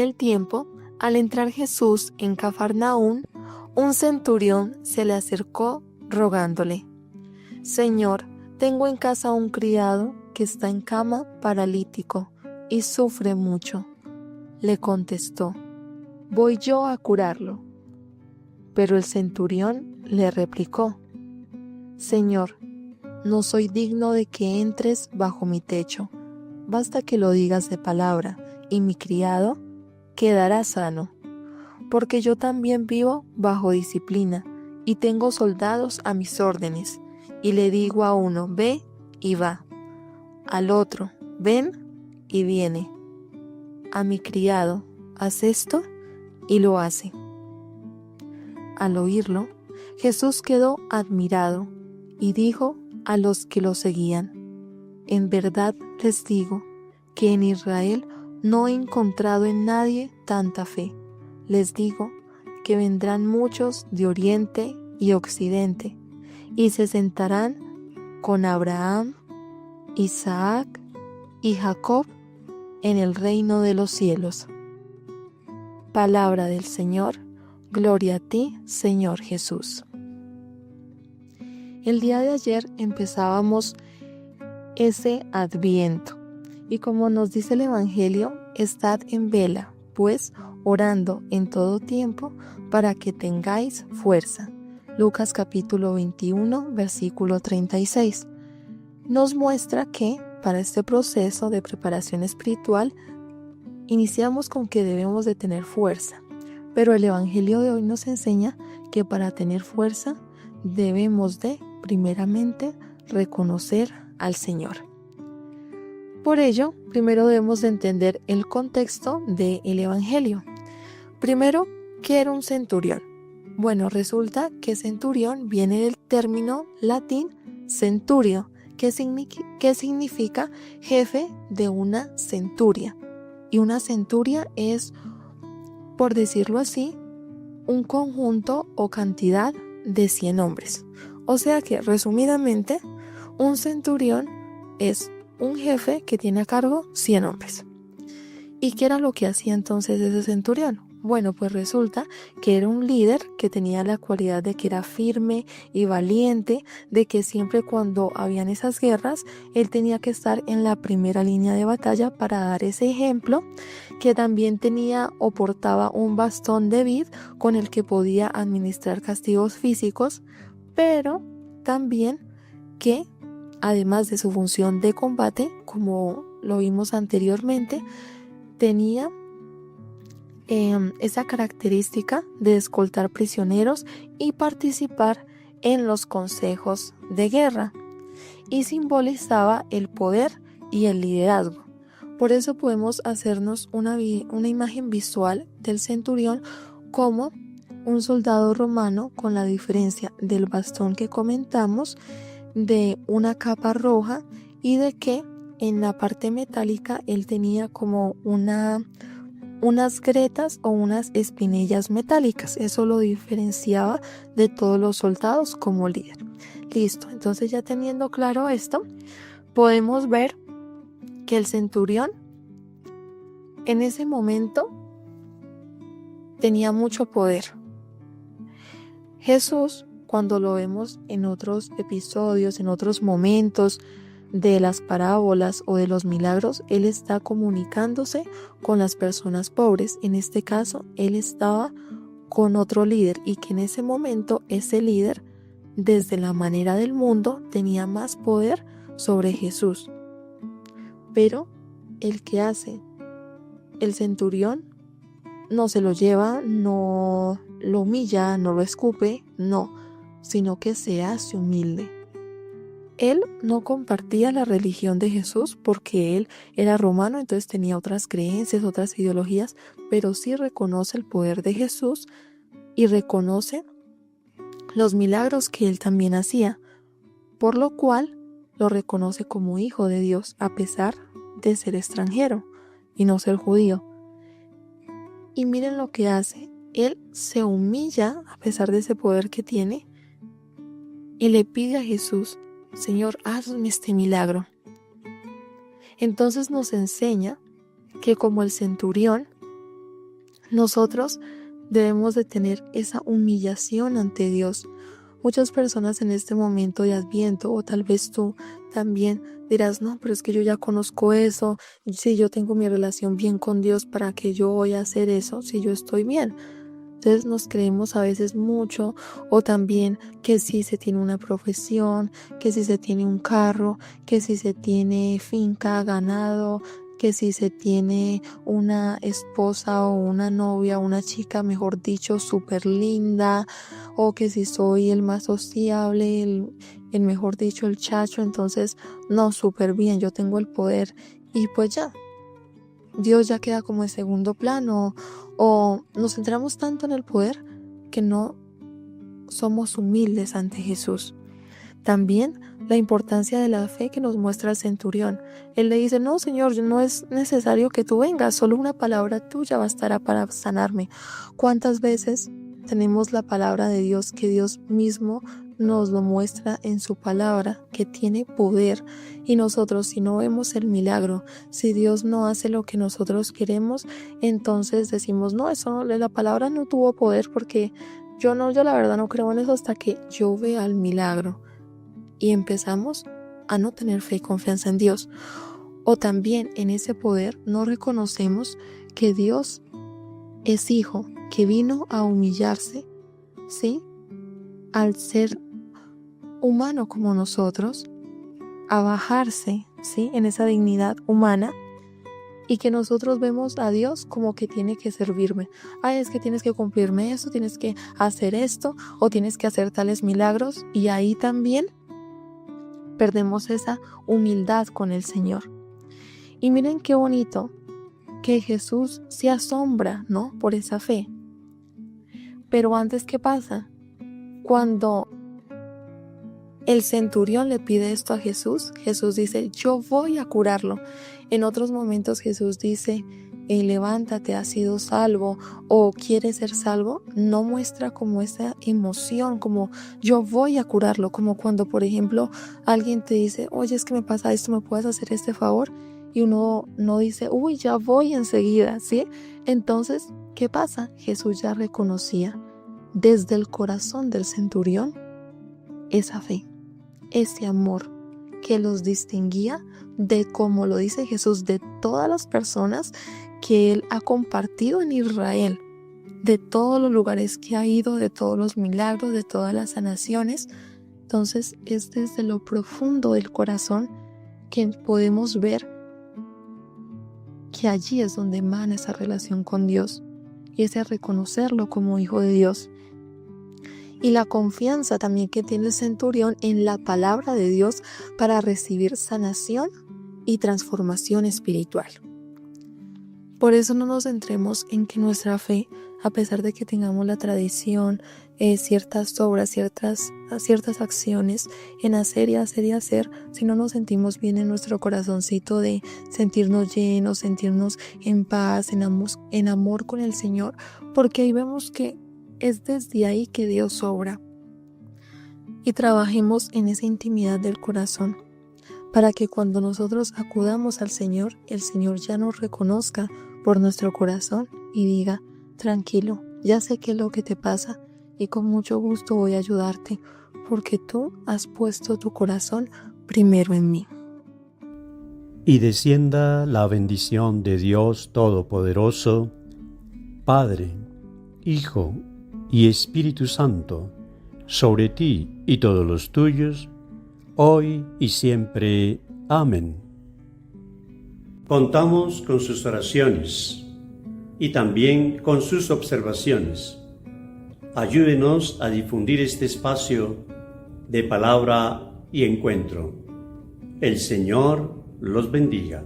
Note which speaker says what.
Speaker 1: El tiempo, al entrar Jesús en Cafarnaún, un centurión se le acercó rogándole: Señor, tengo en casa un criado que está en cama paralítico y sufre mucho. Le contestó: voy yo a curarlo. Pero el centurión le replicó: Señor, no soy digno de que entres bajo mi techo. Basta que lo digas de palabra, y mi criado quedará sano. Porque yo también vivo bajo disciplina, y tengo soldados a mis órdenes, y le digo a uno: ve, y va; al otro: ven, y viene; a mi criado: haz esto, y lo hace. Al oírlo, Jesús quedó admirado, y dijo a los que lo seguían: en verdad les digo que en Israel no he encontrado en nadie tanta fe. Les digo que vendrán muchos de oriente y occidente, y se sentarán con Abraham, Isaac y Jacob en el reino de los cielos. Palabra del Señor. Gloria a ti, Señor Jesús. El día de ayer empezábamos ese Adviento, y como nos dice el Evangelio, estad en vela, pues orando en todo tiempo para que tengáis fuerza. Lucas capítulo 21, versículo 36. Nos muestra que para este proceso de preparación espiritual iniciamos con que debemos de tener fuerza. Pero el Evangelio de hoy nos enseña que para tener fuerza debemos de, primeramente, reconocer al Señor. Por ello, primero debemos de entender el contexto del Evangelio. Primero, ¿qué era un centurión? Bueno, resulta que centurión viene del término latín centurio, que significa jefe de una centuria. Y una centuria es, por decirlo así, un conjunto o cantidad de 100 hombres. O sea que, resumidamente, un centurión es un jefe que tiene a cargo 100 hombres. ¿Y qué era lo que hacía entonces ese centurión? Bueno, pues resulta que era un líder que tenía la cualidad de que era firme y valiente, de que siempre cuando habían esas guerras, él tenía que estar en la primera línea de batalla para dar ese ejemplo, que también tenía o portaba un bastón de vid con el que podía administrar castigos físicos, pero también que, además de su función de combate, como lo vimos anteriormente, tenía esa característica de escoltar prisioneros y participar en los consejos de guerra, y simbolizaba el poder y el liderazgo. Por eso podemos hacernos una imagen visual del centurión como un soldado romano, con la diferencia del bastón que comentamos, de una capa roja, y de que en la parte metálica él tenía como unas gretas o unas espinillas metálicas. Eso lo diferenciaba de todos los soldados como líder. Listo, entonces ya teniendo claro esto, podemos ver que el centurión en ese momento tenía mucho poder. Jesús, cuando lo vemos en otros episodios, en otros momentos de las parábolas o de los milagros, él está comunicándose con las personas pobres. En este caso, él estaba con otro líder, y que en ese momento ese líder, desde la manera del mundo, tenía más poder sobre Jesús. Pero el que hace el centurión no se lo lleva, no lo humilla, no lo escupe, no, sino que se hace humilde. Él no compartía la religión de Jesús porque él era romano, entonces tenía otras creencias, otras ideologías, pero sí reconoce el poder de Jesús y reconoce los milagros que él también hacía, por lo cual lo reconoce como hijo de Dios, a pesar de ser extranjero y no ser judío. Y miren lo que hace: él se humilla a pesar de ese poder que tiene y le pide a Jesús: Señor, hazme este milagro. Entonces nos enseña que, como el centurión, Nosotros debemos de tener esa humillación ante Dios. Muchas personas en este momento de Adviento, o tal vez tú también dirás, no, pero es que yo ya conozco eso, si yo tengo mi relación bien con Dios, ¿para qué yo voy a hacer eso si yo estoy bien? Entonces nos creemos a veces mucho, o también que si se tiene una profesión, que si se tiene un carro, que si se tiene finca, ganado, que si se tiene una esposa o una novia, una chica, mejor dicho, súper linda, o que si soy el más sociable, el mejor dicho, el chacho, entonces no, súper bien, yo tengo el poder y pues ya. Dios ya queda como en segundo plano, o nos centramos tanto en el poder que no somos humildes ante Jesús. También la importancia de la fe que nos muestra el centurión. Él le dice, no, Señor, no es necesario que tú vengas, solo una palabra tuya bastará para sanarme. ¿Cuántas veces tenemos la palabra de Dios, que Dios mismo nos lo muestra en su palabra, que tiene poder? Y nosotros, si no vemos el milagro, si Dios no hace lo que nosotros queremos, entonces decimos, no, la palabra no tuvo poder porque yo la verdad no creo en eso hasta que yo vea el milagro. Y empezamos a no tener fe y confianza en Dios. O también en ese poder no reconocemos que Dios es Hijo, que vino a humillarse, ¿sí? Al ser humano como nosotros, a bajarse, ¿sí? En esa dignidad humana, y que nosotros vemos a Dios como que tiene que servirme. Ay, es que tienes que cumplirme esto, tienes que hacer esto, o tienes que hacer tales milagros, y ahí también perdemos esa humildad con el Señor. Y miren qué bonito que Jesús se asombra, ¿no? Por esa fe. Pero antes, ¿qué pasa? Cuando el centurión le pide esto a Jesús, Jesús dice, yo voy a curarlo. En otros momentos Jesús dice, levántate, has sido salvo, o quieres ser salvo. No muestra como esa emoción, como yo voy a curarlo, como cuando, por ejemplo, alguien te dice, oye, es que me pasa esto, ¿me puedes hacer este favor? Y uno no dice, uy, ya voy enseguida, ¿sí? Entonces, ¿qué pasa? Jesús ya reconocía desde el corazón del centurión esa fe, ese amor que los distinguía de, como lo dice Jesús, de todas las personas que Él ha compartido en Israel, de todos los lugares que ha ido, de todos los milagros, de todas las sanaciones. Entonces es desde lo profundo del corazón que podemos ver que allí es donde emana esa relación con Dios, y ese reconocerlo como hijo de Dios. Y la confianza también que tiene el centurión en la palabra de Dios para recibir sanación y transformación espiritual. Por eso no nos centremos en que nuestra fe, a pesar de que tengamos la tradición, ciertas obras, ciertas acciones en hacer y hacer y hacer, si no nos sentimos bien en nuestro corazoncito de sentirnos llenos, sentirnos en paz, en amor con el Señor, porque ahí vemos que es desde ahí que Dios obra. Y trabajemos en esa intimidad del corazón, para que cuando nosotros acudamos al Señor, el Señor ya nos reconozca por nuestro corazón y diga, tranquilo, ya sé qué es lo que te pasa y con mucho gusto voy a ayudarte, porque tú has puesto tu corazón primero en mí.
Speaker 2: Y descienda la bendición de Dios Todopoderoso, Padre, Hijo y Espíritu Santo, sobre ti y todos los tuyos, hoy y siempre. Amén. Contamos con sus oraciones y también con sus observaciones. Ayúdenos a difundir este espacio de palabra y encuentro. El Señor los bendiga.